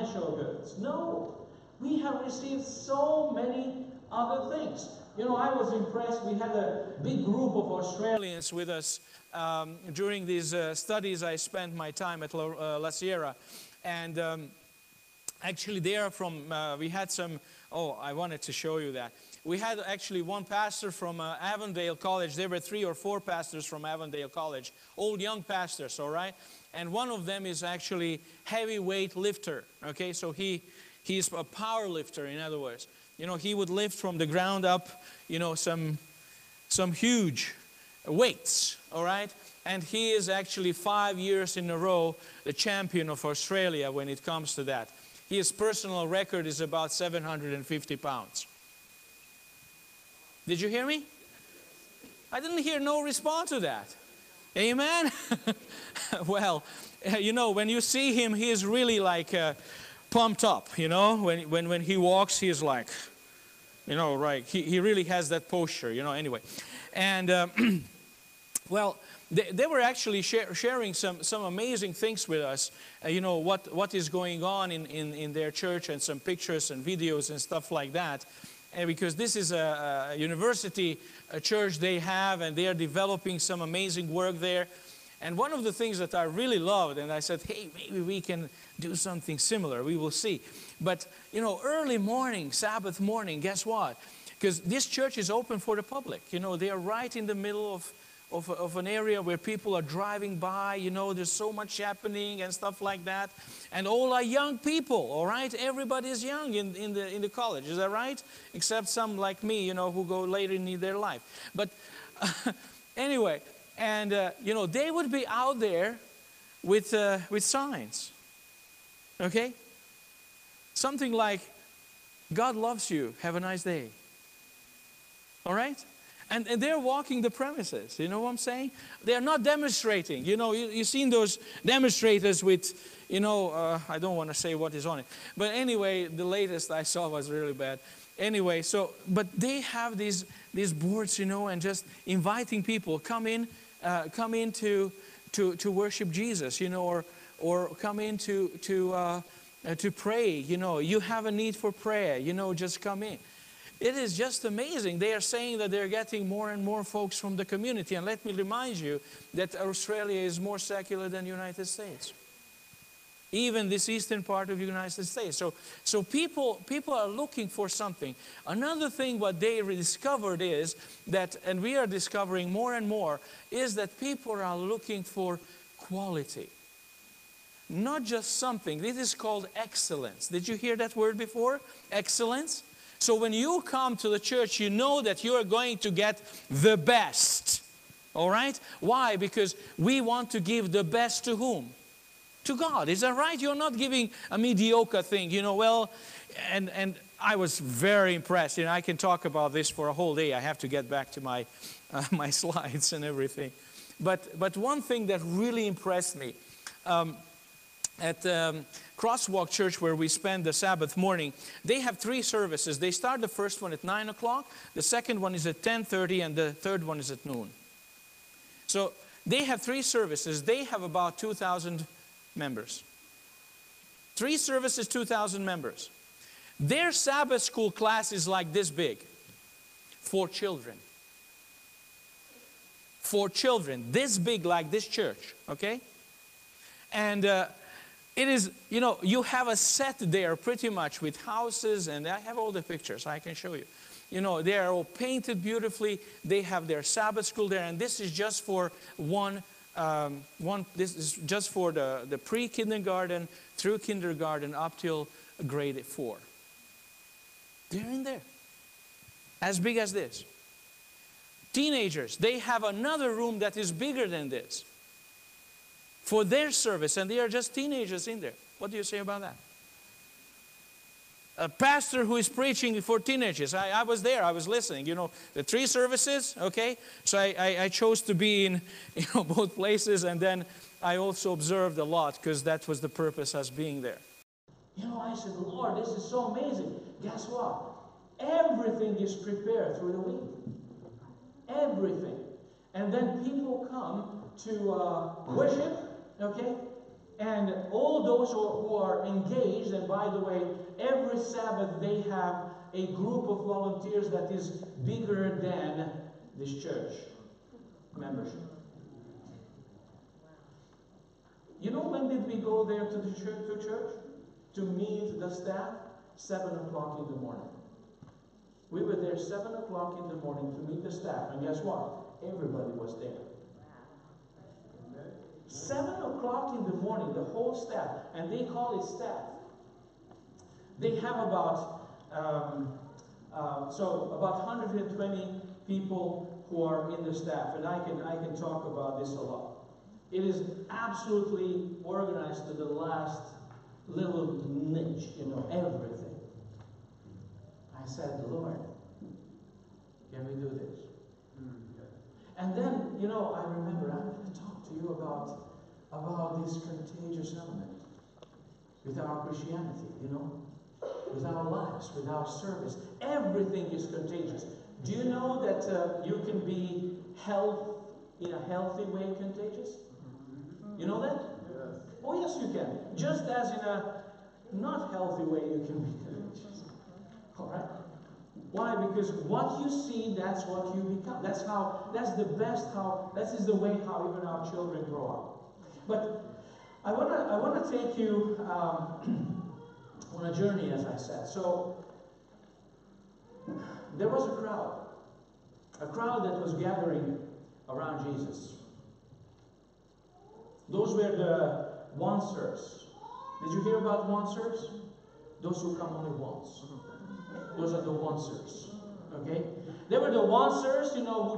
financial goods. No. We have received so many other things. You know, I was impressed. We had a big group of Australians with us during these studies. I spent my time at La Sierra. And actually they are from, we had some, I wanted to show you that. We had actually one pastor from Avondale College. There were 3 or 4 pastors from Avondale College, old young pastors, all right? And one of them is actually heavyweight lifter, okay? So he's a power lifter, in other words. You know, he would lift from the ground up, you know, some huge weights, all right? And he is actually 5 years in a row the champion of Australia when it comes to that. His personal record is about 750 pounds. Did you hear me? I didn't hear no response to that. Amen? Well, you know, when you see him, he is really like pumped up, you know. When he walks, he is like, you know, right. He really has that posture, you know, anyway. And, well, they were actually sharing some amazing things with us, you know, what is going on in their church, and some pictures and videos and stuff like that. And because this is a university church they have, and they are developing some amazing work there. And one of the things that I really loved, and I said, hey, maybe we can do something similar. We will see. But, you know, early morning, Sabbath morning, guess what? Because this church is open for the public. You know, they are right in the middle of an area where people are driving by. You know, there's so much happening and stuff like that. And all are young people, all right? Everybody is young in the college, is that right? Except some like me, you know, who go later in their life. But anyway, and you know, they would be out there with signs, okay? Something like, God loves you, have a nice day, all right? And they're walking the premises, you know what I'm saying? They're not demonstrating. You know, you've seen those demonstrators with, you know, I don't want to say what is on it. But anyway, the latest I saw was really bad. Anyway, so, but they have these boards, you know, and just inviting people, come in to worship Jesus, you know, or come in to pray, you know. You have a need for prayer, you know, just come in. It is just amazing. They are saying that they're getting more and more folks from the community. And let me remind you that Australia is more secular than the United States. Even this eastern part of the United States. So people are looking for something. Another thing what they discovered is that, and we are discovering more and more, is that people are looking for quality. Not just something. This is called excellence. Did you hear that word before? Excellence? So when you come to the church, you know that you are going to get the best. All right? Why? Because we want to give the best to whom? To God. Is that right? You're not giving a mediocre thing. You know, well, and I was very impressed. You know, I can talk about this for a whole day. I have to get back to my my slides and everything. But one thing that really impressed me, at Crosswalk Church, where we spend the Sabbath morning, they have 3 services. They start the first one at 9 o'clock, the second one is at 10:30, and the third one is at noon. So they have 3 services. They have about 2,000 members. 3 services, 2,000 members. Their Sabbath school class is like this big for children. For children, this big, like this church, okay? And it is, you know, you have a set there pretty much with houses, and I have all the pictures, I can show you. You know, they are all painted beautifully. They have their Sabbath school there, and this is just for this is just for the pre-kindergarten through kindergarten up till grade 4. They're in there, as big as this. Teenagers, they have another room that is bigger than this for their service, and they are just teenagers in there. What do you say about that? A pastor who is preaching for teenagers. I was there, I was listening. You know, the 3 services, okay? So I chose to be in, you know, both places, and then I also observed a lot, because that was the purpose as being there. You know, I said, Lord, this is so amazing. Guess what? Everything is prepared through the week. Everything. And then people come to worship, okay? And all those who are engaged, and by the way, every Sabbath they have a group of volunteers that is bigger than this church membership. You know when did we go there to the church? To meet the staff? 7 o'clock in the morning. We were there 7 o'clock in the morning to meet the staff. And guess what? Everybody was there. 7 o'clock in the morning, the whole staff. And they call it staff. They have about 120 people who are in the staff. And I can talk about this a lot. It is absolutely organized to the last little niche, everything. I said, Lord, can we do this? And then, I remember, I'm going to talk to you about this contagious element with our Christianity, with our lives, with our service. Everything is contagious. Do you know that you can be in a healthy way contagious? You know that? Yes. Oh, yes, you can. Just as in a not healthy way, you can be contagious. All right? Why? Because what you see, that's what you become. That is the way how even our children grow up. But I want to take you on a journey, as I said. So there was a crowd that was gathering around Jesus. Those were the once-ers. Did you hear about once-ers? Those who come only once. Those are the once-ers. Okay? They were the once-ers, who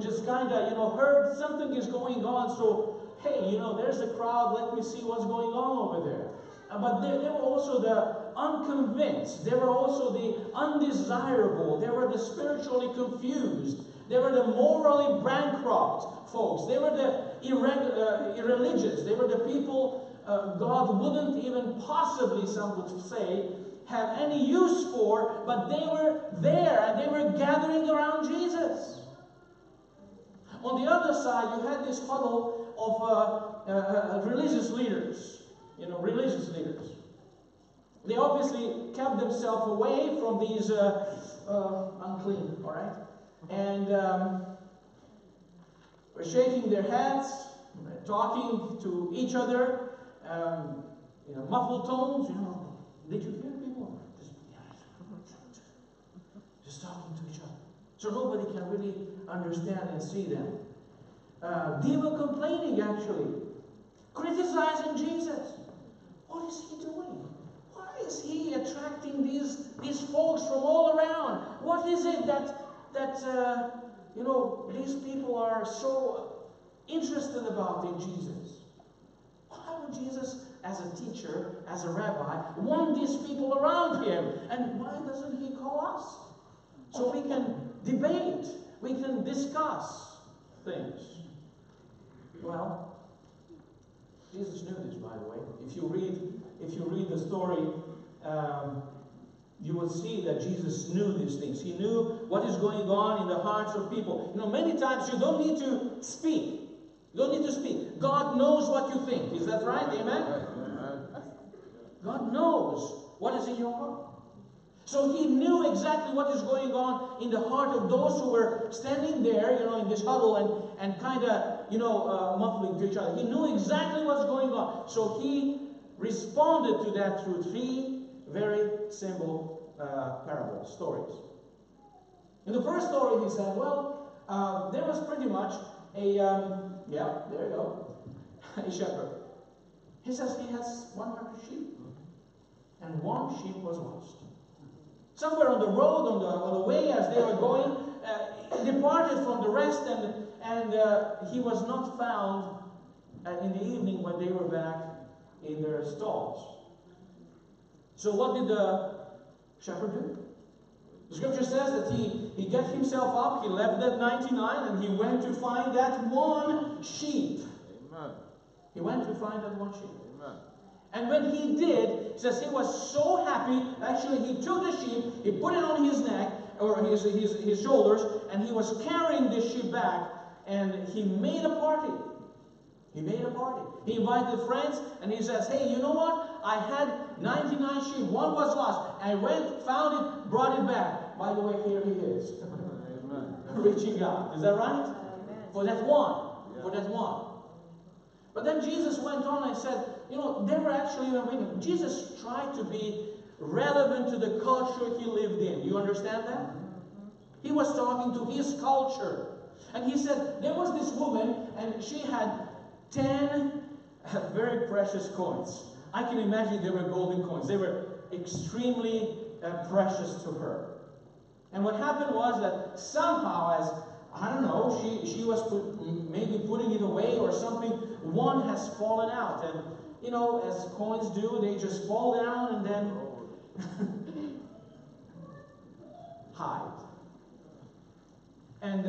just kind of, heard something is going on. So, hey, there's a crowd. Let me see what's going on over there. But they were also the unconvinced. They were also the undesirable. They were the spiritually confused. They were the morally bankrupt folks. They were the irreligious. They were the people God wouldn't even possibly, some would say, have any use for, but they were there and they were gathering around Jesus. On the other side, you had this huddle of religious leaders. Religious leaders. They obviously kept themselves away from these unclean, all right? And were shaking their heads, talking to each other, muffled tones, Did you hear people? Just talking to each other. So nobody can really understand and see them. They were complaining, actually. Criticizing Jesus. What is he doing? Why is he attracting these folks from all around? What is it that these people are so interested about in Jesus? Why would Jesus, as a teacher, as a rabbi, want these people around him? And why doesn't he call us? So we can debate, we can discuss things. Well, Jesus knew this, by the way. If you read the story, you will see that Jesus knew these things. He knew what is going on in the hearts of people. Many times you don't need to speak. You don't need to speak. God knows what you think. Is that right? Amen? God knows what is in your heart. So he knew exactly what is going on in the heart of those who were standing there, in this huddle and kind of, muffling to each other. He knew exactly what's going on. So he responded to that through 3 very simple parable stories. In the first story, he said, there was pretty much a shepherd. He says he has 100 sheep, and 1 sheep was lost. Somewhere on the road, on the way as they were going, departed from the rest, and he was not found in the evening when they were back in their stalls. So what did the shepherd do? The scripture says that he got himself up, he left that 99, and he went to find that 1 sheep. Amen. He went to find that 1 sheep. Amen. And when he did, it says he was so happy. Actually, he took the sheep, he put it on his neck, or his shoulders, and he was carrying the sheep back, and he made a party. He made a party. He invited friends, and he says, hey, you know what? I had 99 sheep. One was lost. I went, found it, brought it back. By the way, here he is. Reaching out. Is that right? Amen. For that one. Yeah. For that one. But then Jesus went on and said, you know, they were actually even waiting. Jesus tried to be relevant to the culture he lived in. You understand that? He was talking to his culture. And he said, there was this woman, and she had 10 very precious coins. I can imagine they were golden coins. They were extremely precious to her. And what happened was that somehow, as I don't know, she was maybe putting it away or something, one has fallen out. And you know, as coins do, they just fall down and then hide. And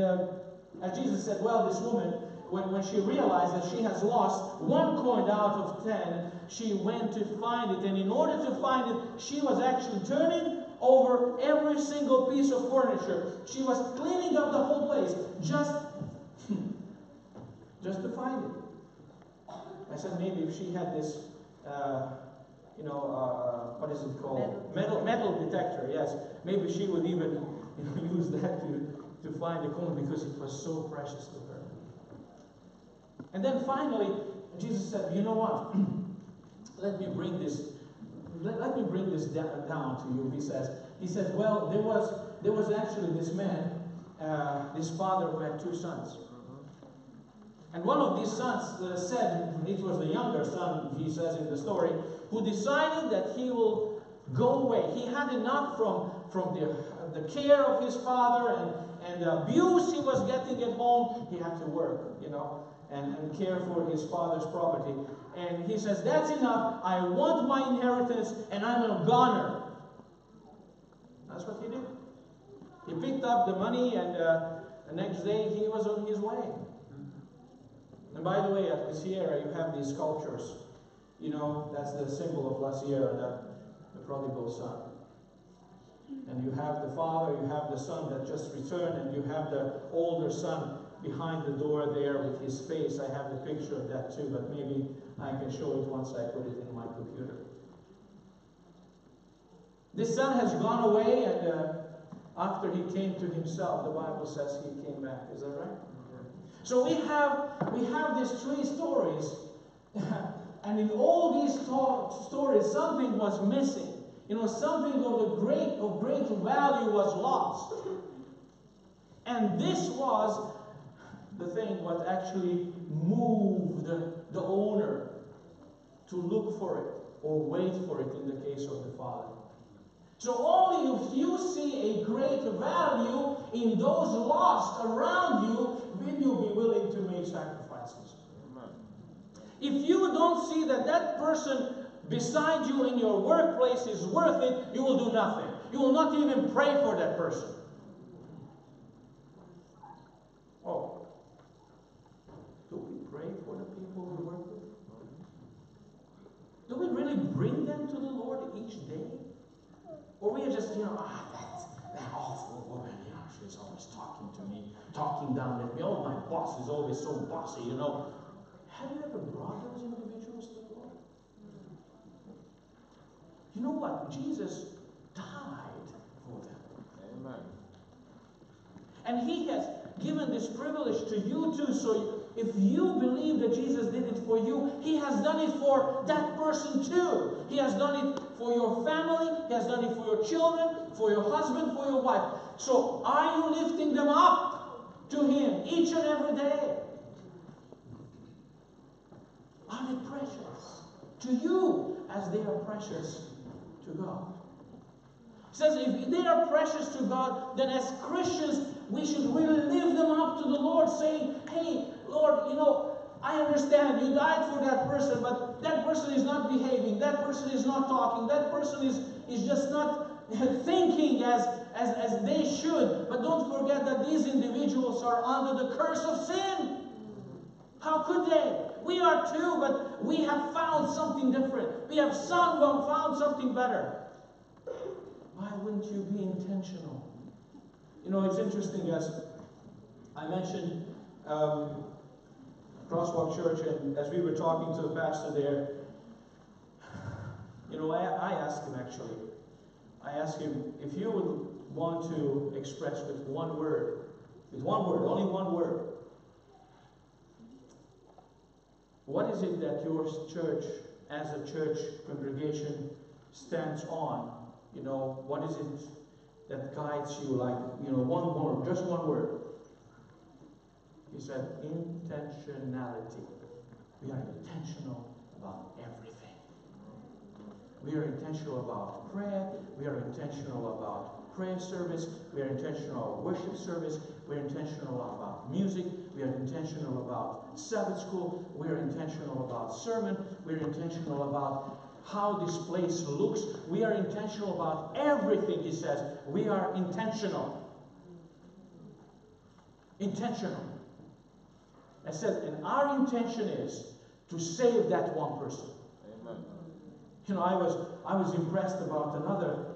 as Jesus said, well, this woman, when she realized that she has lost one coin out of 10, she went to find it. And in order to find it, she was actually turning over every single piece of furniture. She was cleaning up the whole place just to find it. I said maybe if she had this, what is it called? Metal detector, yes. Maybe she would even use that to find the coin because it was so precious to her. And then finally, Jesus said, you know what? Let me bring this down to you. He says, well, there was actually this man, this father who had 2 sons. And one of these sons said, it was the younger son, he says in the story, who decided that he will go away. He had enough from the care of his father and the abuse he was getting at home. He had to work, and care for his father's property. And he says, that's enough. I want my inheritance, and I'm a goner. That's what he did. He picked up the money, and the next day he was on his way. And by the way, at La Sierra, you have these sculptures. That's the symbol of La Sierra, the prodigal son. And you have the father, you have the son that just returned, and you have the older son behind the door there with his face. I have the picture of that too, but maybe I can show it once I put it in my computer. This son has gone away, and after he came to himself, the Bible says he came back. Is that right? So we have these 3 stories, and in all these stories, something was missing. Something of great value was lost. And this was the thing what actually moved the owner to look for it or wait for it in the case of the father. So only if you see a great value in those lost around you, will you be willing to make sacrifices. Amen. If you don't see that person beside you in your workplace is worth it, you will do nothing. You will not even pray for that person. Oh. Do we pray for the people we work with? Do we really bring them to the Lord each day? Or we are just, that awful woman, she's always talking to me, talking down at me. Oh, my boss is always so bossy, Have you ever brought those individuals to the Lord? You know what? Jesus died for them. Amen. And he has given this privilege to you too. So if you believe that Jesus did it for you, he has done it for that person too. He has done it for your family. He has done it for your children, for your husband, for your wife. So are you lifting them up to him each and every day? Are they precious to you as they are precious to God? It says if they are precious to God, then as Christians, we should really lift them up to the Lord, saying, hey, Lord, I understand you died for that person, but that person is not behaving, that person is not talking, that person is just not thinking as they should. But don't forget that these individuals are under the curse of sin. How could they? We are too, but we have found something different. We have found something better. Why wouldn't you be intentional? It's interesting, as I mentioned, Crosswalk Church, and as we were talking to the pastor there, you know, I asked him actually. I asked him, if you would want to express with one word, only one word, what is it that your church, as a church congregation, stands on? You know, what is it that guides you? Like, you know, one word, just one word. He said, intentionality. We are intentional about everything. We are intentional about prayer. We are intentional about prayer service. We are intentional about worship service. We are intentional about music. We are intentional about Sabbath school. We are intentional about sermon. We are intentional about how this place looks. We are intentional about everything, he says. We are intentional. Intentional. I said, and our intention is to save that one person. Amen. You know, I was impressed about another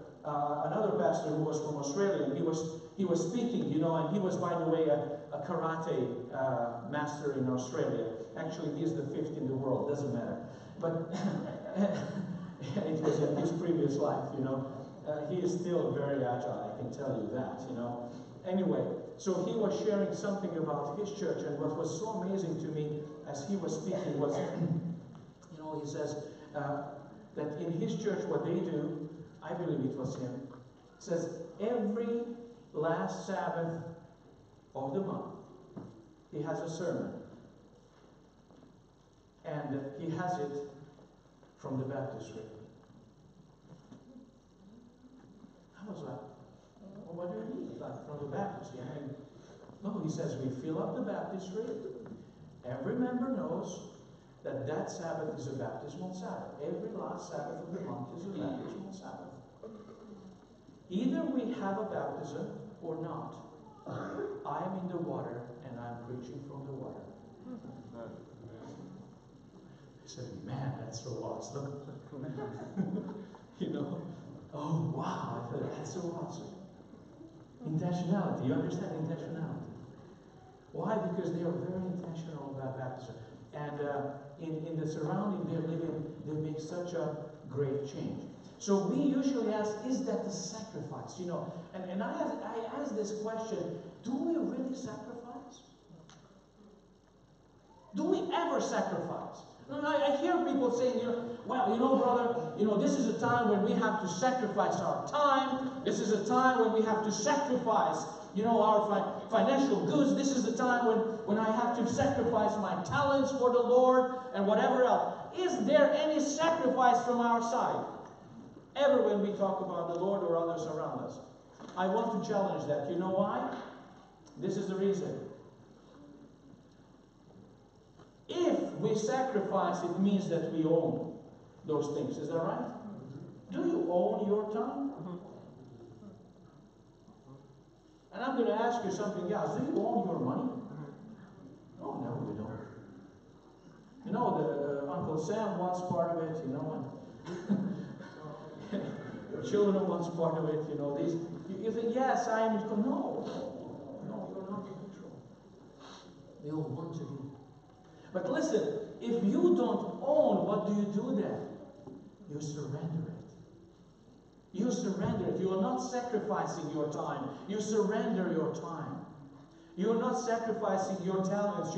pastor who was from Australia, and he was speaking, you know, and he was, by the way, a karate master in Australia. Actually, he's the 5th in the world, doesn't matter. But it was in his previous life, you know. He is still very agile, I can tell you that, you know. Anyway, so he was sharing something about his church, and what was so amazing to me as he was speaking was, you know, he says that in his church what they do, I believe it was him, says every last Sabbath of the month, he has a sermon. And he has it from the baptistry. I was like, well, what do you mean? Like from the baptistry? I mean, no, he says we fill up the baptistry. Every member knows that that Sabbath is a baptismal Sabbath. Every last Sabbath of the month is a baptismal Sabbath. Either we have a baptism or not. I am in the water and I'm preaching from the water. I said, man, that's so awesome. You know, oh wow, I thought that's so awesome. Intentionality, you understand intentionality? Why? Because they are very intentional about baptism. And in the surrounding they're living, they make such a great change. So we usually ask, is that a sacrifice? You know, and I ask this question, do we really sacrifice? Do we ever sacrifice? I hear people saying, well, you know, brother, you know, this is a time when we have to sacrifice our time. This is a time when we have to sacrifice, you know, our financial goods. This is the time when I have to sacrifice my talents for the Lord and whatever else. Is there any sacrifice from our side ever when we talk about the Lord or others around us? I want to challenge that. You know why? This is the reason. If we sacrifice, it means that we own those things. Is that right? Do you own your time? And I'm going to ask you something else. Do you own your money? Oh, no, we don't. You know, the Uncle Sam wants part of it, you know, and your children wants part of it, you know. You think, yes, I am in control. No, you're not in control. They all want to be. But listen, if you don't own, what do you do then? You surrender it. You surrender it. You are not sacrificing your time. You surrender your time. You are not sacrificing your talents.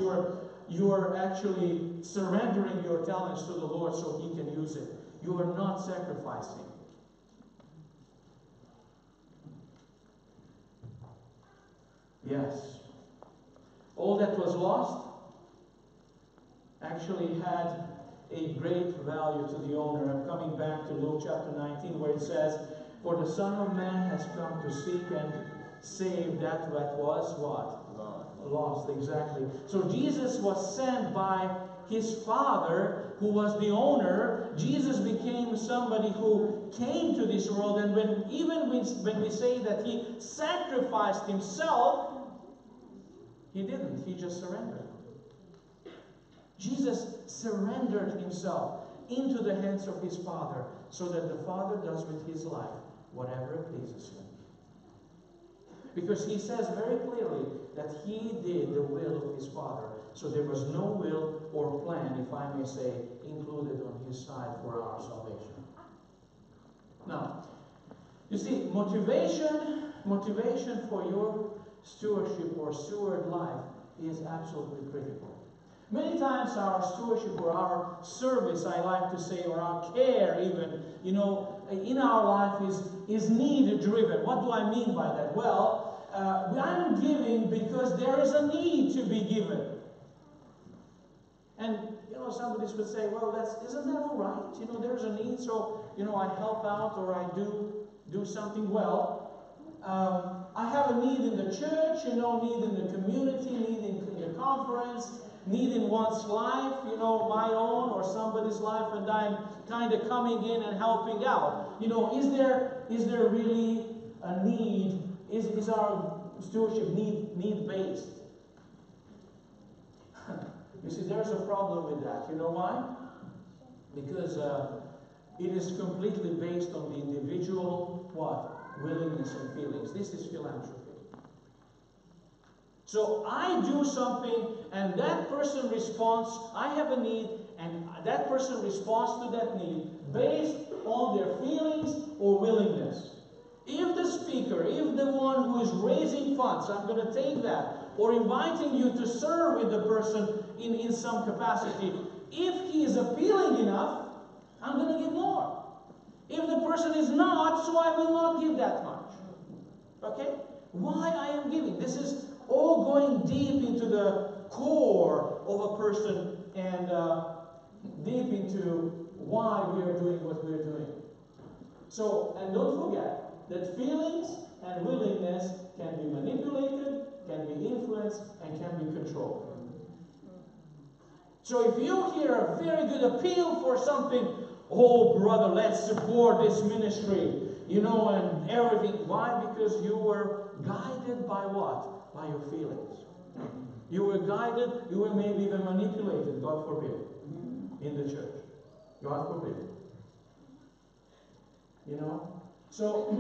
You are actually surrendering your talents to the Lord so He can use it. You are not sacrificing. Yes. All that was lost actually had a great value to the owner. I'm coming back to Luke chapter 19 where it says, for the Son of Man has come to seek and save that was what? Lost, exactly. So Jesus was sent by His Father, who was the owner. Jesus became somebody who came to this world, and when we say that He sacrificed Himself, He didn't. He just surrendered. Jesus surrendered Himself into the hands of His Father so that the Father does with His life whatever it pleases Him. Because he says very clearly that he did the will of his Father. So there was no will or plan, if I may say, included on his side for our salvation. Now, you see, motivation for your stewardship or steward life is absolutely critical. Many times our stewardship or our service, I like to say, or our care even, in our life is need-driven. What do I mean by that? Well, I'm giving because there is a need to be given. And, somebody would say, well, isn't that all right? There's a need, so, I help out or I do something well. I have a need in the church, need in the community, need in the conference, need in one's life, my own or somebody's life, and I'm kind of coming in and helping out. Is there really a need? Is our stewardship need-based? You see, there's a problem with that. You know why? Because it is completely based on the individual, willingness and feelings. This is philanthropy. So I do something and that person responds, I have a need, and that person responds to that need based on their feelings or willingness. If the speaker, if the one who is raising funds, I'm going to take that, or inviting you to serve with the person in some capacity, if he is appealing enough, I'm going to give more. If the person is not, so I will not give that much. Okay? Why I am giving? This is all going deep into the core of a person and deep into why we are doing what we are doing. So, and don't forget that feelings and willingness can be manipulated, can be influenced, and can be controlled. So if you hear a very good appeal for something, oh brother, let's support this ministry, and everything. Why? Because you were guided by what? By your feelings. You were guided, you were maybe even manipulated, God forbid, in the church. God forbid. So,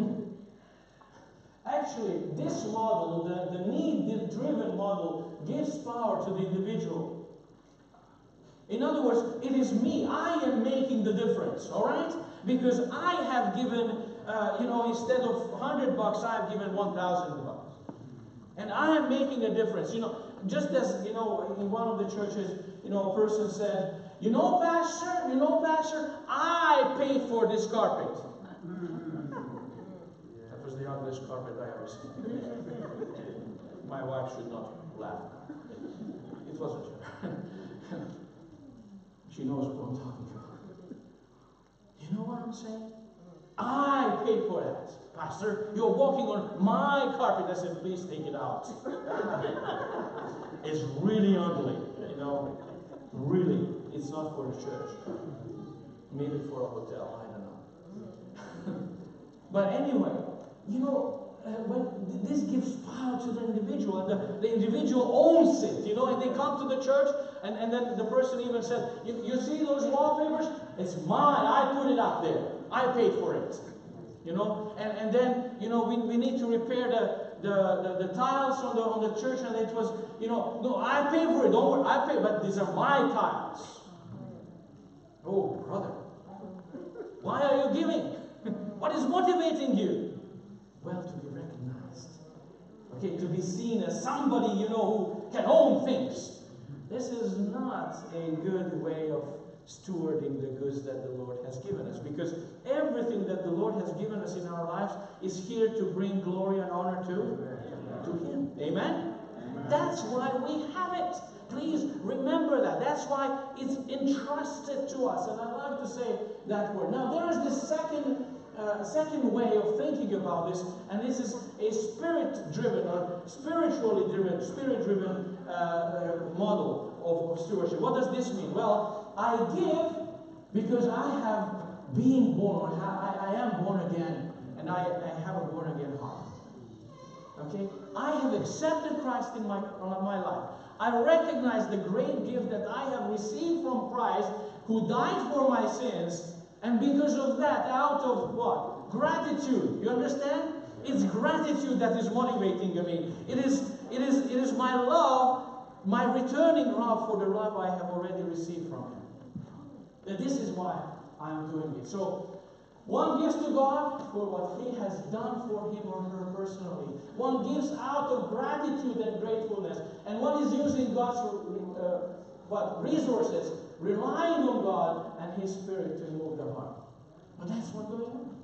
actually, this model, the need-driven model, gives power to the individual. In other words, it is me. I am making the difference, all right? Because I have given, instead of $100, I have given $1,000. And I am making a difference. Just as, in one of the churches, a person said, Pastor, I paid for this carpet. That was the ugliest carpet I ever seen. My wife should not laugh. It wasn't her. She knows what I'm talking about. You know what I'm saying? I paid for that. Pastor, you're walking on my carpet. I said, please take it out. It's really ugly, Really. It's not for the church. Maybe for a hotel, I don't know. But anyway, when this gives power to the individual, and the individual owns it, and they come to the church, and then the person even said, you see those wallpapers? It's mine, I put it up there. I paid for it. And then, we need to repair the tiles on the church, and it was, no, I pay for it, don't worry, I pay, but these are my tiles. Oh, brother, why are you giving? What is motivating you? Well, to be recognized. Okay, to be seen as somebody, who can own things. This is not a good way of stewarding the goods that the Lord has given us, because everything that the Lord has given us in our lives is here to bring glory and honor to Him. Amen? That's why we have it. Please remember that. That's why it's entrusted to us. And I like to say that word. Now, there is this second way of thinking about this, and this is a spirit-driven or spirit-driven model of stewardship. What does this mean? Well, I give because I have been born. I am born again, and I have a born-again heart. Okay? I have accepted Christ in my life. I recognize the great gift that I have received from Christ, who died for my sins, and because of that, out of what? Gratitude. You understand? It's gratitude that is motivating me. It is my love, my returning love for the love I have already received from Him. And this is why I am doing it. So, one gives to God for what He has done for him or her personally. One gives out of gratitude and gratefulness. And one is using God's resources, relying on God and His Spirit to move the heart. But that's what's going on.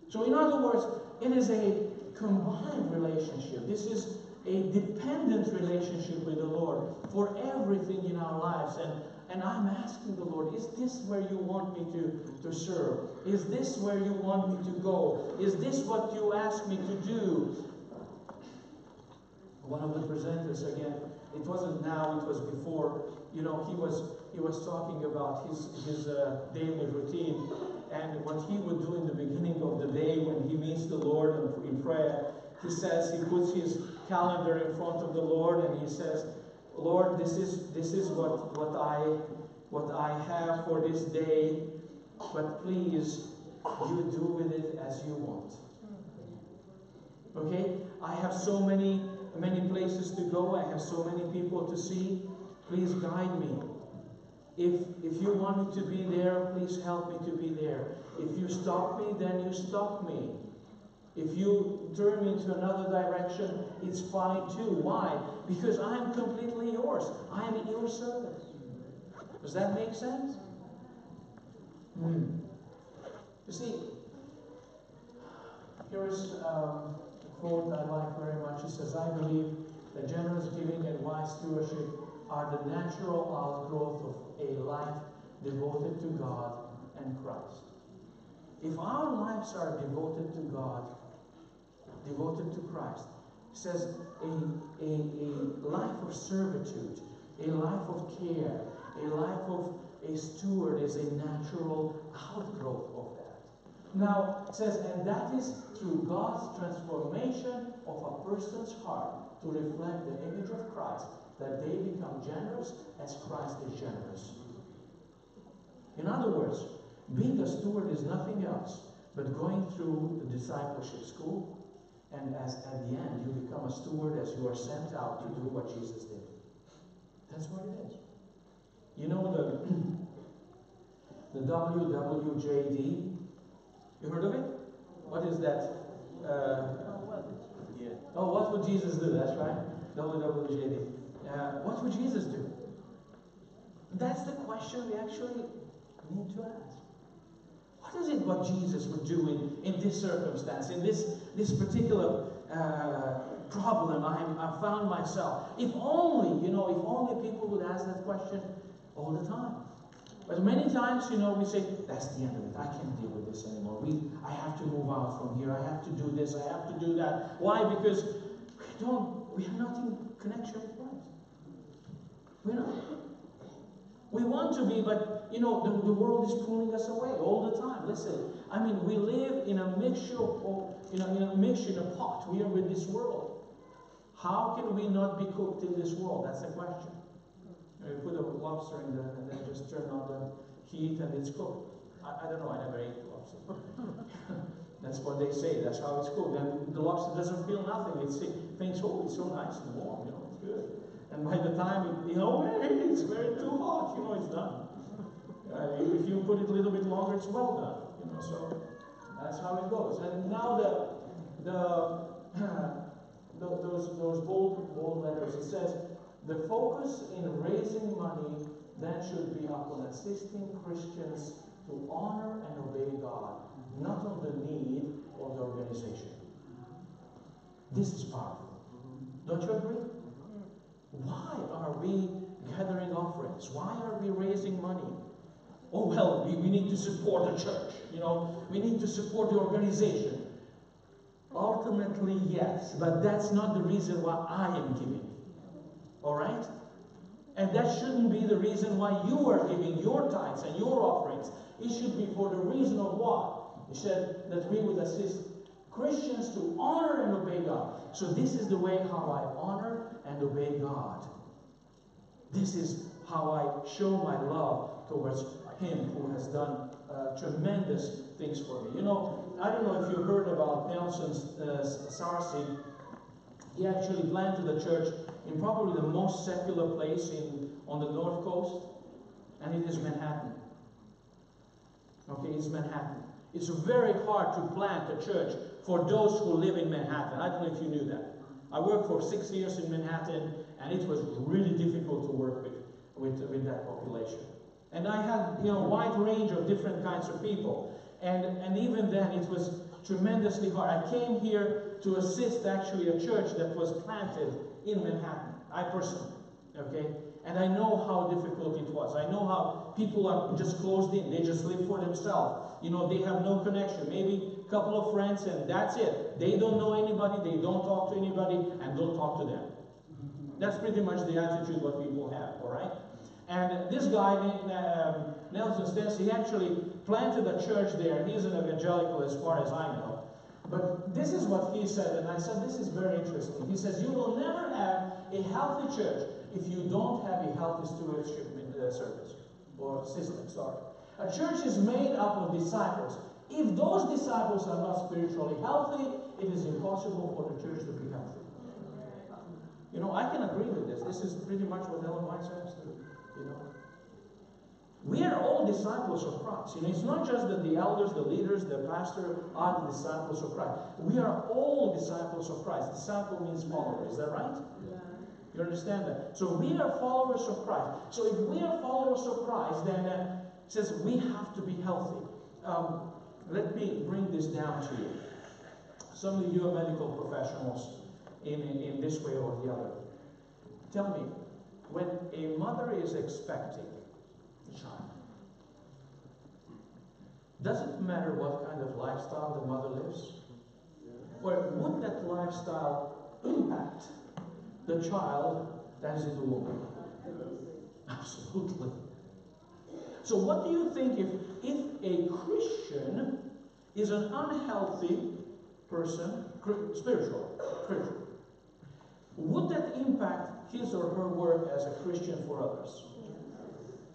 So in other words, it is a combined relationship. This is a dependent relationship with the Lord for everything in our lives. And I'm asking the Lord, is this where you want me to serve? Is this where you want me to go? Is this what you ask me to do? One of the presenters, again, it wasn't now, it was before, he was talking about his daily routine and what he would do in the beginning of the day when he meets the Lord in prayer. He says he puts his calendar in front of the Lord and he says, Lord, this is what I have for this day, but please, you do with it as you want. Okay? I have so many places to go. I have so many people to see. Please guide me. If you want me to be there, please help me to be there. If you stop me, then you stop me. If you turn me into another direction, it's fine too. Why? Because I am completely yours. I am your servant. Does that make sense? You see, here is a quote I like very much. It says, I believe that generous giving and wise stewardship are the natural outgrowth of a life devoted to God and Christ. If our lives are devoted to God, devoted to Christ, it says a life of servitude, a life of care, a life of a steward is a natural outgrowth of that. Now, it says, and that is through God's transformation of a person's heart to reflect the image of Christ, that they become generous as Christ is generous. In other words, being a steward is nothing else but going through the discipleship school, and at the end you become a steward as you are sent out to do what Jesus did. That's what it is. You know the WWJD? You heard of it? What is that? Oh, what would Jesus do? That's right. WWJD. What would Jesus do? That's the question we actually need to ask. What is it what Jesus would do in this circumstance, in this particular problem I found myself? If only people would ask that question all the time. But many times, we say, that's the end of it. I can't deal with this anymore. I have to move out from here. I have to do this. I have to do that. Why? Because we have not in connection with Christ. We're not. We want to be, but the world is pulling us away all the time. Listen, we live in a mixture in a pot. We are with this world. How can we not be cooked in this world? That's the question. You put a lobster in there and then just turn on the heat and it's cooked. I don't know. I never ate lobster. That's what they say. That's how it's cooked. And the lobster doesn't feel nothing. It thinks, oh, it's so nice and warm. It's good. And by the time it's very too hot, it's done. If you put it a little bit longer, it's well done. So that's how it goes. And now those bold letters, it says, the focus in raising money then should be upon assisting Christians to honor and obey God, not on the need of the organization. This is powerful. Don't you agree? Why are we gathering offerings? Why are we raising money? Oh, well, we need to support the church. We need to support the organization. Ultimately, yes, but that's not the reason why I am giving. All right? And that shouldn't be the reason why you are giving your tithes and your offerings. It should be for the reason of what? He said that we would assist Christians to honor and obey God. So this is the way how I honor and obey God. This is how I show my love towards Him who has done tremendous things for me. I don't know if you heard about Nelson Sarsi. He actually planted a church in probably the most secular place on the North Coast, and it is Manhattan. Okay, it's Manhattan. It's very hard to plant a church for those who live in Manhattan. I don't know if you knew that. I worked for 6 years in Manhattan, and it was really difficult to work with that population. And I had, a wide range of different kinds of people. And even then, it was tremendously hard. I came here to assist actually a church that was planted in Manhattan. I personally, okay? And I know how difficult it was. I know how people are just closed in. They just live for themselves. They have no connection. Maybe a couple of friends and that's it. They don't know anybody. They don't talk to anybody and don't talk to them. That's pretty much the attitude what people have, all right? And this guy, Nelson Stens, he actually planted a church there. He's an evangelical as far as I know. But this is what he said, and I said, this is very interesting. He says, you will never have a healthy church if you don't have a healthy stewardship service, or system, sorry. A church is made up of disciples. If those disciples are not spiritually healthy, it is impossible for the church to be healthy. I can agree with this. This is pretty much what Ellen White says too. We are all disciples of Christ. It's not just that the elders, the leaders, the pastor are the disciples of Christ. We are all disciples of Christ. Disciple means follower. Is that right? Yeah. You understand that? So we are followers of Christ. So if we are followers of Christ, then it says we have to be healthy. Let me bring this down to you. Some of you are medical professionals in this way or the other. Tell me, when a mother is expecting a child, does it matter what kind of lifestyle the mother lives? Or would that lifestyle impact the child that is in the womb? Absolutely. So what do you think if a Christian is an unhealthy person, spiritual, would that impact his or her work as a Christian for others?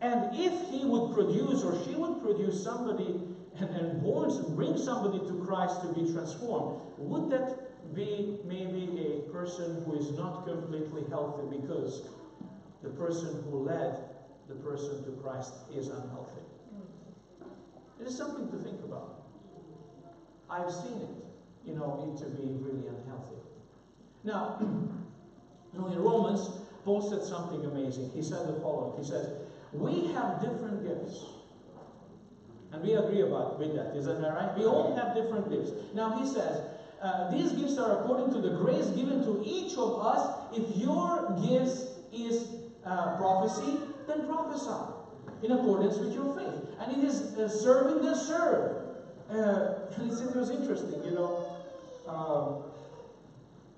And if he would produce or she would produce somebody and bring somebody to Christ to be transformed, would that be maybe a person who is not completely healthy because the person who led the person to Christ is unhealthy? It is something to think about. I've seen it, it to be really unhealthy. Now, in Romans, Paul said something amazing. He said the following. He says, we have different gifts. And we agree with that. Isn't that right? We all have different gifts. Now he says, these gifts are according to the grace given to each of us. If your gifts is prophecy, then prophesy in accordance with your faith. And it is serving, then serve. And he said it was interesting,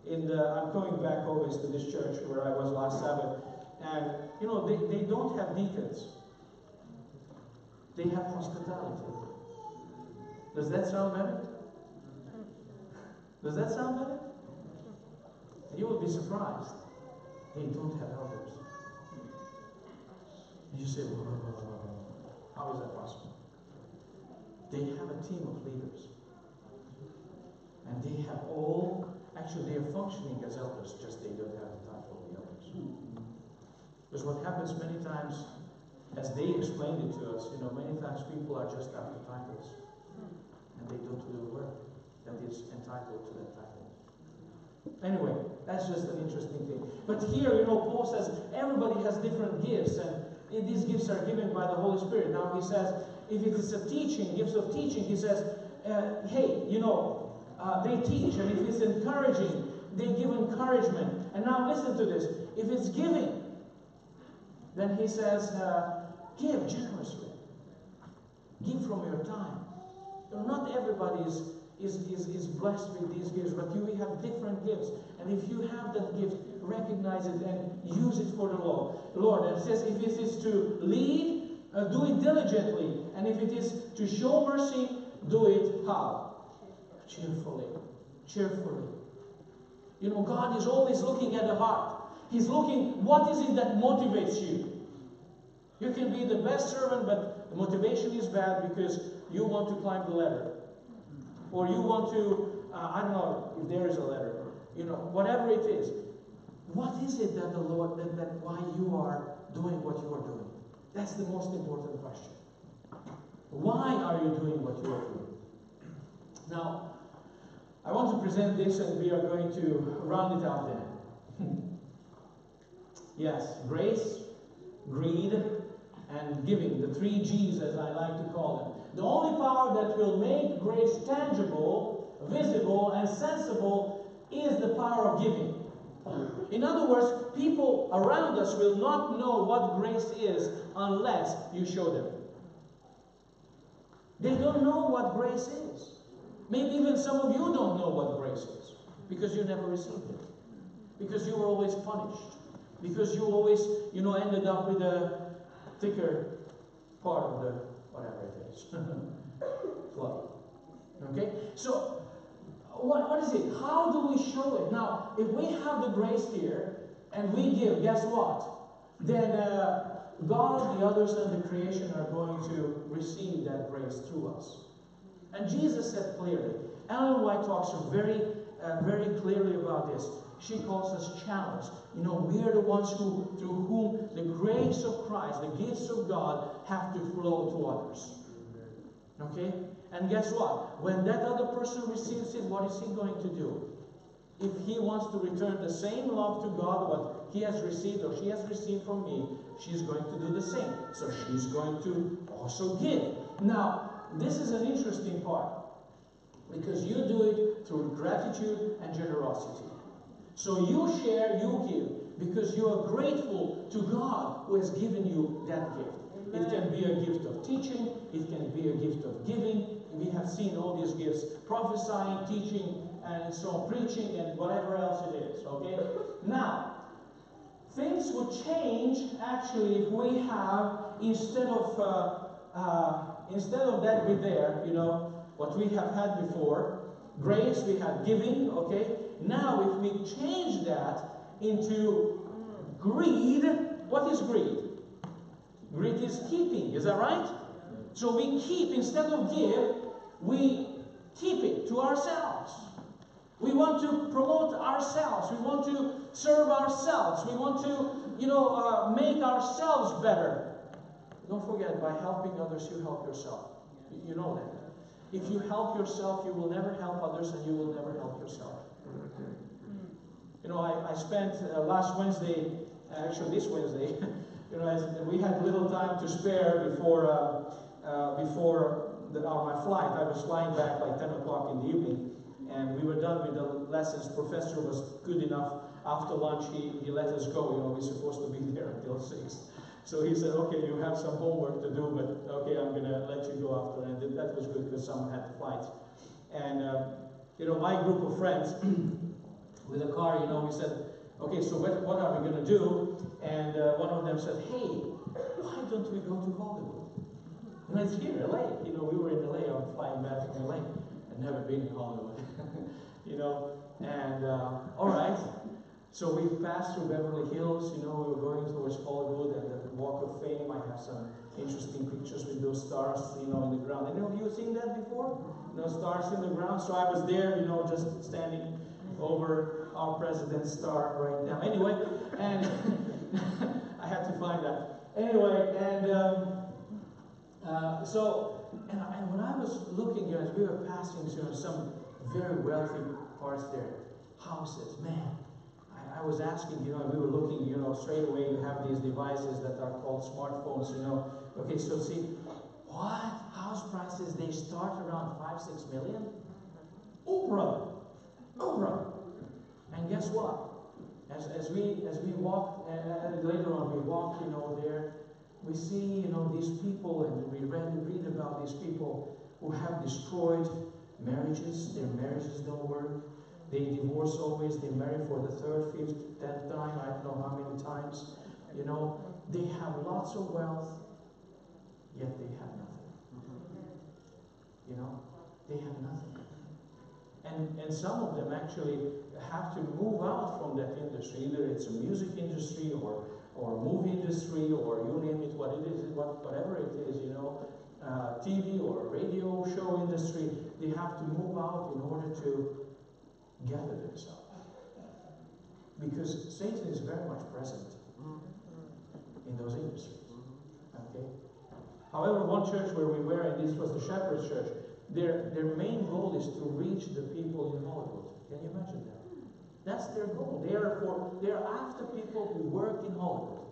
I'm going back always to this church where I was last Sabbath, and they don't have deacons. They have hospitality. Does that sound better? Does that sound better? You will be surprised. They don't have elders. You say, how is that possible? They have a team of leaders. And they have actually they are functioning as elders, just they don't have the title of the elders. Because what happens many times, as they explained it to us, many times people are just after titles. And they don't do the work that is entitled to that title. Anyway, that's just an interesting thing. But here, Paul says everybody has different gifts, and these gifts are given by the Holy Spirit. Now he says, if it is a teaching, gifts of teaching, he says, hey, they teach, and if it's encouraging, they give encouragement. And now listen to this. If it's giving, then he says, give generously. Give from your time. Not everybody is blessed with these gifts, but we have different gifts. And if you have that gift, recognize it and use it for the Lord. And it says, if it is to lead, do it diligently. And if it is to show mercy, do it how? Cheerfully. Cheerfully. God is always looking at the heart. He's looking, what is it that motivates you? You can be the best servant, but the motivation is bad because you want to climb the ladder. or you want to, I don't know if there is a letter, whatever it is. What is it that the Lord, that why you are doing what you are doing? That's the most important question. Why are you doing what you are doing? Now, I want to present this and we are going to round it out then. Yes, grace, greed, and giving, the 3 G's as I like to call them. The only power that will make grace tangible, visible, and sensible is the power of giving. In other words, people around us will not know what grace is unless you show them. They don't know what grace is. Maybe even some of you don't know what grace is because you never received it. Because you were always punished. Because you always, ended up with a thicker part of the, whatever it is, flood. Okay? So, what is it? How do we show it? Now, if we have the grace here and we give, guess what? Then God, the others, and the creation are going to receive that grace through us. And Jesus said clearly, Ellen White talks very clearly about this. She calls us channels. We are the ones through whom the grace of Christ, the gifts of God, have to flow to others. Okay? And guess what? When that other person receives it, what is he going to do? If he wants to return the same love to God, what he has received or she has received from me, she's going to do the same. So she's going to also give. Now, this is an interesting part. Because you do it through gratitude and generosity. So you share, you give, because you are grateful to God who has given you that gift. It can be a gift of teaching, it can be a gift of giving. We have seen all these gifts, prophesying, teaching, and so on, preaching, and whatever else it is, okay? Now, things would change, actually, if we have, instead of that bit there, what we have had before, grace, we had giving, okay? Now, if we change that into greed, what is greed? Greed is keeping, is that right? So we keep, instead of give, we keep it to ourselves. We want to promote ourselves. We want to serve ourselves. We want to, make ourselves better. Don't forget, by helping others, you help yourself. You know that. If you help yourself, you will never help others, and you will never help yourself. I spent last Wednesday, actually this Wednesday, we had little time to spare before my flight. I was flying back like 10 o'clock in the evening, and we were done with the lessons. Professor was good enough. After lunch, he let us go. We're supposed to be there until 6. So he said, okay, you have some homework to do, but okay, I'm going to let you go after. And that was good because someone had flights. And, my group of friends with a car, we said, okay, so what are we going to do? And one of them said, hey, why don't we go to Hollywood? And it's here, LA. We were in LA. I'm flying back from LA. I've never been in Hollywood. And all right. So we passed through Beverly Hills, we were going towards Hollywood and the Walk of Fame. I have some interesting pictures with those stars, in the ground. Any of you seen that before? Stars in the ground. So I was there, just standing over our president's star right now. Anyway, and I had to find that. Anyway, and when I was looking, as we were passing through some very wealthy parts there, houses, man. I was asking, we were looking, straight away you have these devices that are called smartphones, Okay, so see, what? House prices, they start around 5-6 million? Oh, brother. And guess what? As we walk, later on we walk, there, we see, these people, and we read about these people who have destroyed marriages. Their marriages don't work. They divorce always, they marry for the 3rd, 5th, 10th time, I don't know how many times. They have lots of wealth, yet they have nothing. They have nothing. And some of them actually have to move out from that industry. Either it's a music industry or movie industry, or you name it, what it is, whatever it is, TV or radio show industry, they have to move out in order to gather themselves. Because Satan is very much present in those industries. Okay? However, one church where we were, and this was the Shepherd's Church, their main goal is to reach the people in Hollywood. Can you imagine that? That's their goal. They are after people who work in Hollywood.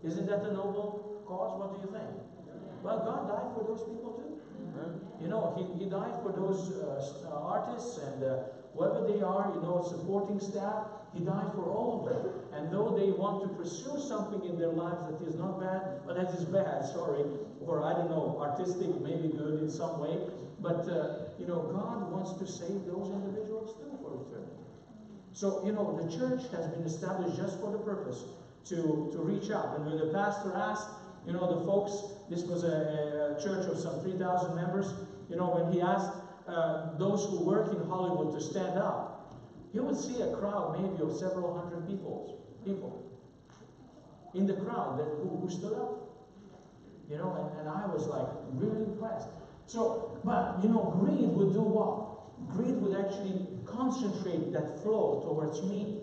Isn't that a noble cause? What do you think? Well, God died for those people too. You know, He died for those artists and whoever they are, you know, supporting staff. He died for all of them. And though they want to pursue something in their lives that is not bad, but that is bad, sorry, or I don't know, artistic, maybe good in some way, but you know, God wants to save those individuals too for eternity. So, you know, the church has been established just for the purpose to reach out. And when the pastor asked, you know, the folks, this was a church of some 3,000 members, you know, when he asked those who work in Hollywood to stand up, you would see a crowd maybe of several hundred people in the crowd who stood up. You know, and I was like really impressed. So, but, you know, greed would do what? Greed would actually concentrate that flow towards me.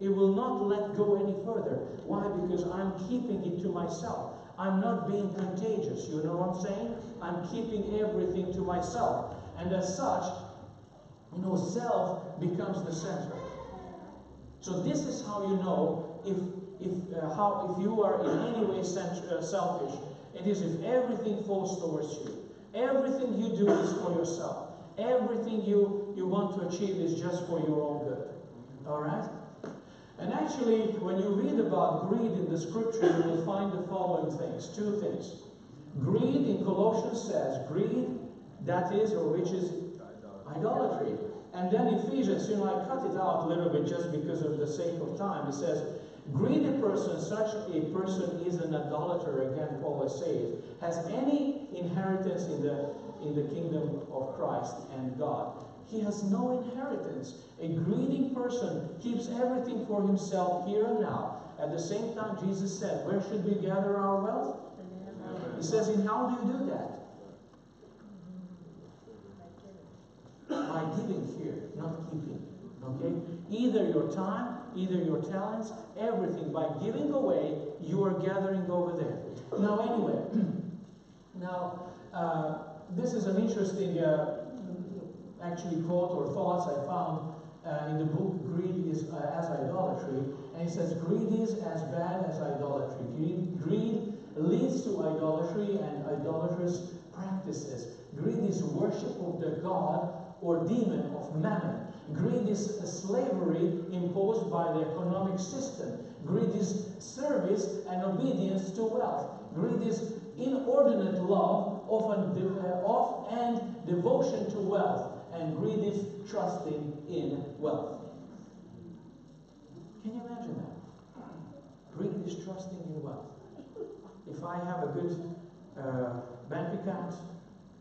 It will not let go any further. Why? Because I'm keeping it to myself. I'm not being contagious. You know what I'm saying? I'm keeping everything to myself. And as such, you know, self becomes the center. So this is how you know if you are in any way selfish. It is if everything falls towards you. Everything you do is for yourself. Everything you want to achieve is just for your own good. All right? And actually, when you read about greed in the scripture, you will find the following things. Two things. Greed in Colossians says, greed, that is, or which is idolatry. And then Ephesians, you know, I cut it out a little bit just because of the sake of time. It says, greedy person, such a person is an idolater, again, Paul is saying, has any inheritance in the kingdom of Christ and God. He has no inheritance. A greedy person keeps everything for himself here and now. At the same time, Jesus said, where should we gather our wealth? He says, and how do you do that? By giving here, not keeping. Okay? Either your time, either your talents, everything. By giving away, you are gathering over there. Now, anyway, this is an interesting actually quote or thoughts I found in the book Greed is as Idolatry. And it says, greed is as bad as idolatry. Greed leads to idolatry and idolatrous practices. Greed is worship of the god or demon of mammon. Greed is a slavery imposed by the economic system. Greed is service and obedience to wealth. Greed is inordinate love of and devotion to wealth. And greed is trusting in wealth. Can you imagine that? Greed is trusting in wealth. If I have a good bank account,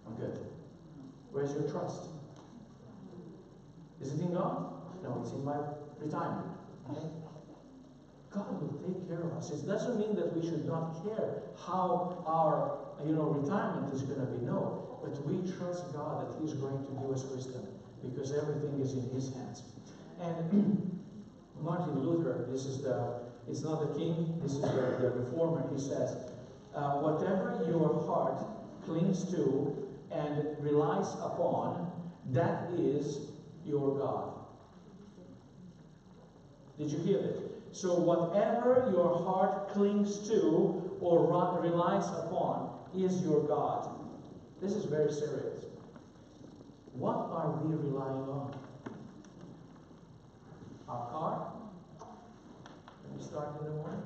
I'm good. Where's your trust? Is it in God? No, it's in my retirement. Okay? God will take care of us. It doesn't mean that we should not care how our retirement is going to be. No, but we trust God that He's going to give us wisdom because everything is in His hands. And Martin Luther, it's not the king, this is the reformer, he says, whatever your heart clings to and relies upon, that is your God. Did you hear that? So whatever your heart clings to or relies upon is your God. This is very serious. What are we relying on? Our car? When we start in the morning?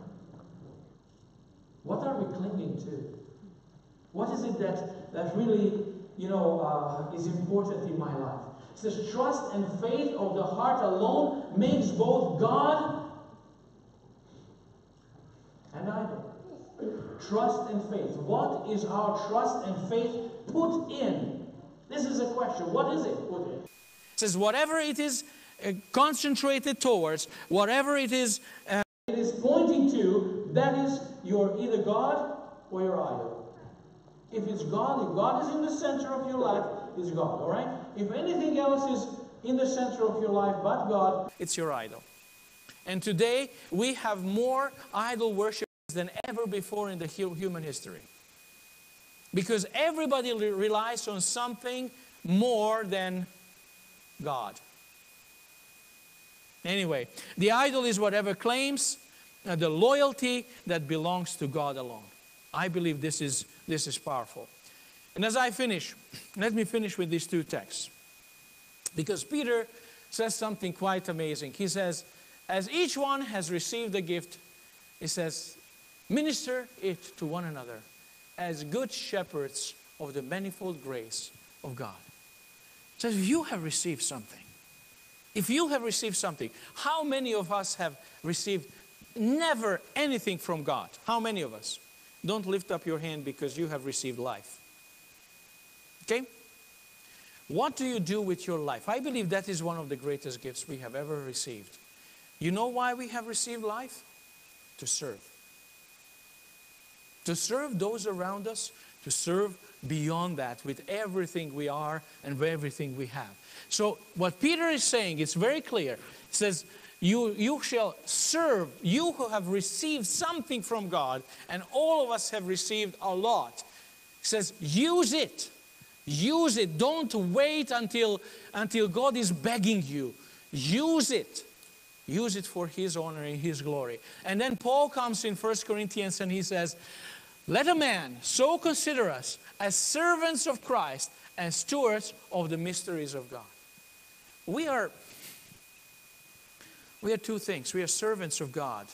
What are we clinging to? What is it that really, is important in my life? It says, trust and faith of the heart alone makes both God and idol. Trust and faith. What is our trust and faith put in? This is a question. What is it put in? It says, whatever it is concentrated towards, whatever it is it is pointing to, that is your either God or your idol. If it's God, if God is in the center of your life, it's God, all right? If anything else is in the center of your life but God, it's your idol. And today, we have more idol worshipers than ever before in the human history. Because everybody relies on something more than God. Anyway, the idol is whatever claims the loyalty that belongs to God alone. I believe this is powerful. And as I finish, let me finish with these two texts. Because Peter says something quite amazing. He says, as each one has received a gift, he says, minister it to one another as good shepherds of the manifold grace of God. So if you have received something, how many of us have received never anything from God? How many of us? Don't lift up your hand because you have received life. Okay? What do you do with your life? I believe that is one of the greatest gifts we have ever received. You know why we have received life? To serve. To serve those around us, to serve beyond that with everything we are and everything we have. So what Peter is saying, it's very clear. He says, you shall serve, you who have received something from God, and all of us have received a lot. He says, use it. Use it. Don't wait until God is begging you. Use it. Use it for His honor and His glory. And then Paul comes in 1 Corinthians and he says, let a man so consider us as servants of Christ and stewards of the mysteries of God. We are two things. We are servants of God.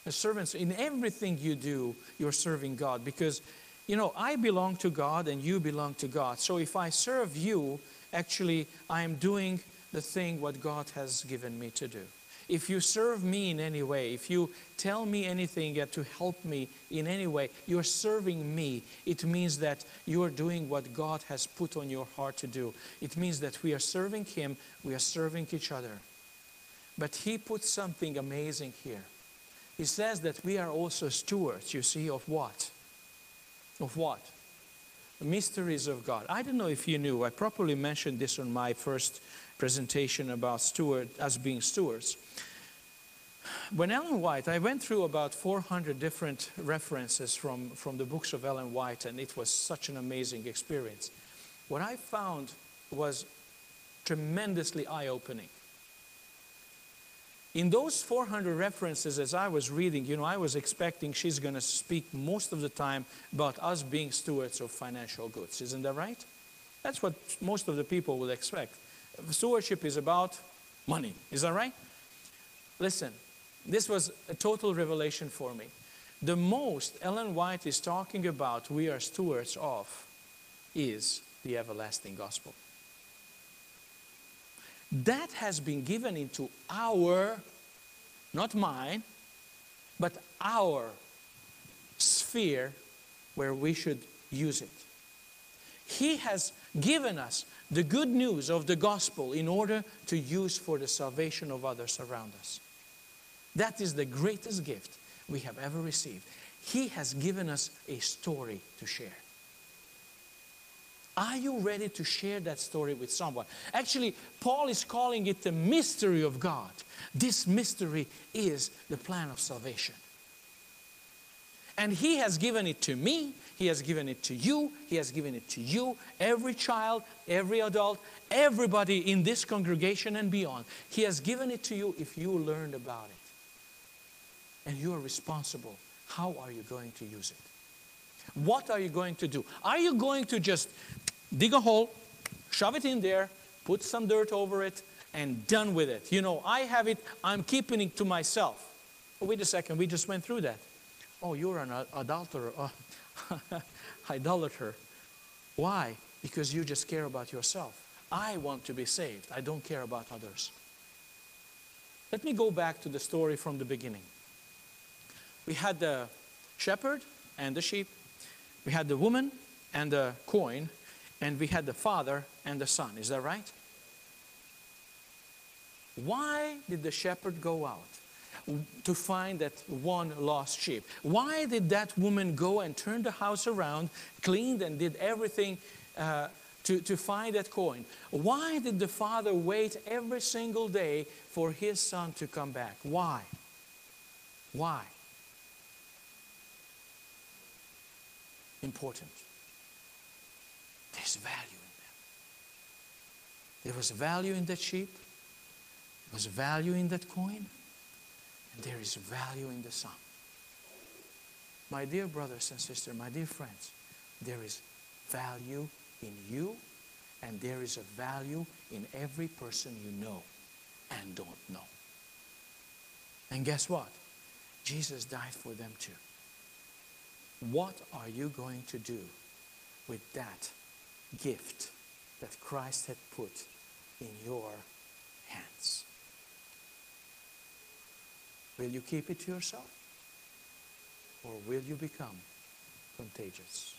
As servants, in everything you do, you're serving God. Because, you know, I belong to God and you belong to God. So if I serve you, actually, I am doing the thing what God has given me to do. If you serve me in any way, if you tell me anything to help me in any way, you're serving me. It means that you are doing what God has put on your heart to do. It means that we are serving Him, we are serving each other. But He put something amazing here. He says that we are also stewards, you see, of what? Of what? The mysteries of God. I don't know if you knew, I probably mentioned this on my first presentation about us being stewards. When Ellen White, I went through about 400 different references from the books of Ellen White, and it was such an amazing experience. What I found was tremendously eye-opening. In those 400 references, as I was reading, you know, I was expecting she's going to speak most of the time about us being stewards of financial goods. Isn't that right? That's what most of the people would expect. Stewardship is about money. Is that right? Listen, this was a total revelation for me. The most Ellen White is talking about we are stewards of is the everlasting gospel. That has been given into our, not mine, but our sphere where we should use it. He has given us the good news of the gospel in order to use for the salvation of others around us. That is the greatest gift we have ever received. He has given us a story to share. Are you ready to share that story with someone? Actually, Paul is calling it the mystery of God. This mystery is the plan of salvation. And He has given it to me. He has given it to you. He has given it to you, every child, every adult, everybody in this congregation and beyond. He has given it to you if you learned about it. And you are responsible. How are you going to use it? What are you going to do? Are you going to just dig a hole, shove it in there, put some dirt over it, and done with it? You know, I have it, I'm keeping it to myself. Oh, wait a second, we just went through that. Oh, you're an adulterer. Idolater. Why? Because you just care about yourself. I want to be saved. I don't care about others. Let me go back to the story from the beginning. We had the shepherd and the sheep. We had the woman and the coin. And we had the father and the son. Is that right? Why did the shepherd go out? to find that one lost sheep? Why did that woman go and turn the house around, cleaned and did everything to find that coin? Why did the father wait every single day for his son to come back? Why? Why? Important. There's value in them. There was value in that sheep. There was value in that coin. And there is value in the son. My dear brothers and sisters, my dear friends, there is value in you, and there is a value in every person you know and don't know. And guess what? Jesus died for them too. What are you going to do with that gift that Christ had put in your hands? Will you keep it to yourself? Or will you become contagious?